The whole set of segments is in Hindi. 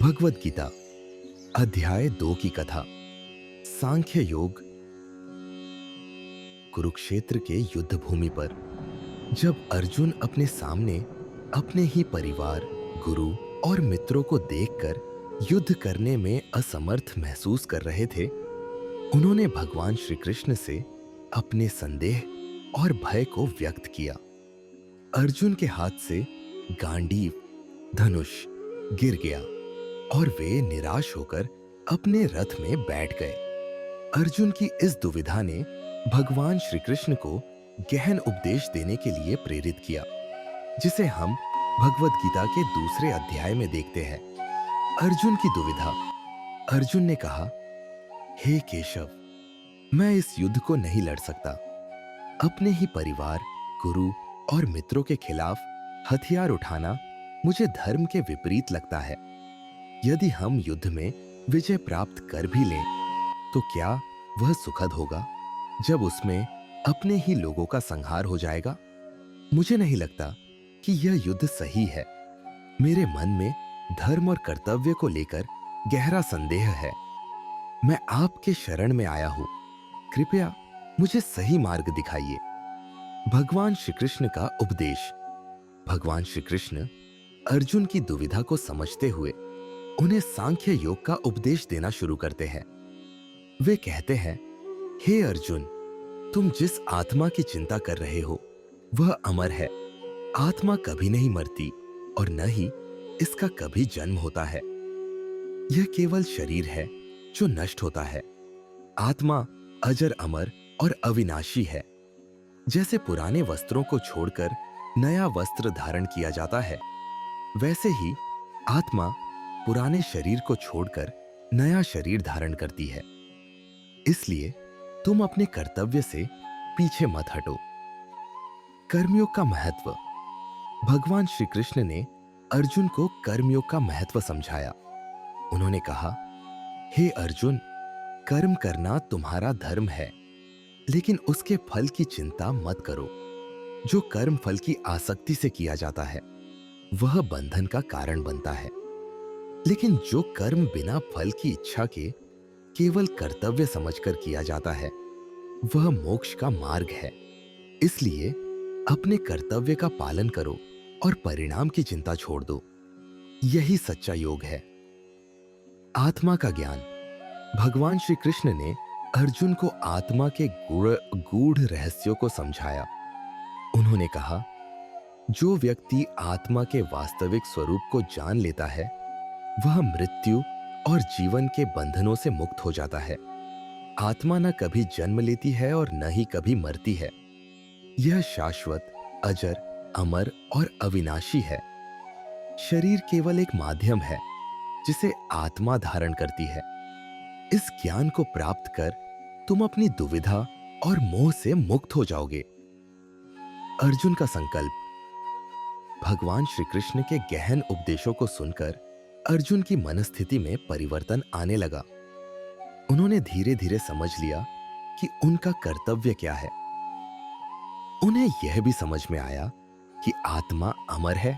भगवद गीता अध्याय 2 की कथा। सांख्य योग। कुरुक्षेत्र के युद्ध भूमि पर जब अर्जुन अपने सामने अपने ही परिवार, गुरु और मित्रों को देखकर युद्ध करने में असमर्थ महसूस कर रहे थे, उन्होंने भगवान श्री कृष्ण से अपने संदेह और भय को व्यक्त किया। अर्जुन के हाथ से गांडीव, धनुष गिर गया और वे निराश होकर अपने रथ में बैठ गए। अर्जुन की इस दुविधा ने भगवान श्री कृष्ण को गहन उपदेश देने के लिए प्रेरित किया, जिसे हम भगवद गीता के दूसरे अध्याय में देखते हैं। अर्जुन की दुविधा। अर्जुन ने कहा, हे केशव, मैं इस युद्ध को नहीं लड़ सकता। अपने ही परिवार, गुरु और मित्रों के खिलाफ हथियार उठाना मुझे धर्म के विपरीत लगता है। यदि हम युद्ध में विजय प्राप्त कर भी लें, तो क्या वह सुखद होगा जब उसमें अपने ही लोगों का संहार हो जाएगा? मुझे नहीं लगता कि यह युद्ध सही है। मेरे मन में धर्म और कर्तव्य को लेकर गहरा संदेह है। मैं आपके शरण में आया हूं, कृपया मुझे सही मार्ग दिखाइए। भगवान श्री कृष्ण का उपदेश। भगवान श्री कृष्ण अर्जुन की दुविधा को समझते हुए उन्हें सांख्य योग का उपदेश देना शुरू करते हैं। वे कहते हैं, हे अर्जुन, तुम जिस आत्मा की चिंता कर रहे हो वह अमर है। आत्मा कभी नहीं मरती और न ही इसका कभी जन्म होता है। यह केवल शरीर है जो नष्ट होता है। आत्मा अजर, अमर और अविनाशी है। जैसे पुराने वस्त्रों को छोड़कर नया वस्त्र धारण किया जाता है, वैसे ही आत्मा पुराने शरीर को छोड़कर नया शरीर धारण करती है। इसलिए तुम अपने कर्तव्य से पीछे मत हटो। कर्मयोग का महत्व। भगवान श्री कृष्ण ने अर्जुन को कर्मयोग का महत्व समझाया। उन्होंने कहा, हे अर्जुन, कर्म करना तुम्हारा धर्म है, लेकिन उसके फल की चिंता मत करो। जो कर्म फल की आसक्ति से किया जाता है वह बंधन का कारण बनता है, लेकिन जो कर्म बिना फल की इच्छा के केवल कर्तव्य समझकर किया जाता है वह मोक्ष का मार्ग है। इसलिए अपने कर्तव्य का पालन करो और परिणाम की चिंता छोड़ दो। यही सच्चा योग है। आत्मा का ज्ञान। भगवान श्री कृष्ण ने अर्जुन को आत्मा के गूढ़ रहस्यों को समझाया। उन्होंने कहा, जो व्यक्ति आत्मा के वास्तविक स्वरूप को जान लेता है वह मृत्यु और जीवन के बंधनों से मुक्त हो जाता है। आत्मा न कभी जन्म लेती है और न ही कभी मरती है। यह शाश्वत, अजर, अमर और अविनाशी है। शरीर केवल एक माध्यम है जिसे आत्मा धारण करती है। इस ज्ञान को प्राप्त कर तुम अपनी दुविधा और मोह से मुक्त हो जाओगे। अर्जुन का संकल्प। भगवान श्री कृष्ण के गहन उपदेशों को सुनकर अर्जुन की मनस्थिति में परिवर्तन आने लगा। उन्होंने धीरे धीरे समझ लिया कि उनका कर्तव्य क्या है। उन्हें यह भी समझ में आया कि आत्मा अमर है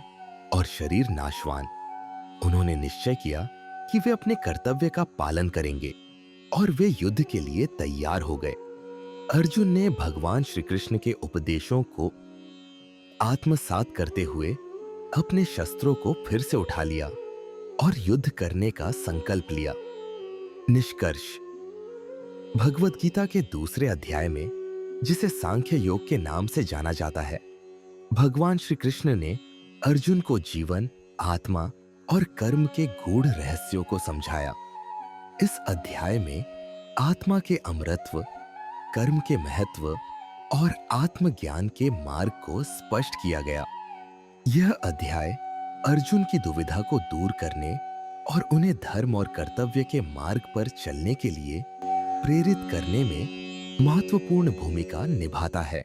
और शरीर नाशवान। उन्होंने निश्चय किया कि वे अपने कर्तव्य का पालन करेंगे और वे युद्ध के लिए तैयार हो गए। अर्जुन ने भगवान श्री कृष्ण के उपदेशों को आत्मसात करते हुए अपने शस्त्रों को फिर से उठा लिया और युद्ध करने का संकल्प लिया। निष्कर्ष। भगवद गीता के दूसरे अध्याय में, जिसे सांख्य योग के नाम से जाना जाता है, भगवान श्री कृष्ण ने अर्जुन को जीवन, आत्मा और कर्म के गूढ़ रहस्यों को समझाया। इस अध्याय में आत्मा के अमरत्व, कर्म के महत्व और आत्मज्ञान के मार्ग को स्पष्ट किया गया। यह अध्याय अर्जुन की दुविधा को दूर करने और उन्हें धर्म और कर्तव्य के मार्ग पर चलने के लिए प्रेरित करने में महत्वपूर्ण भूमिका निभाता है।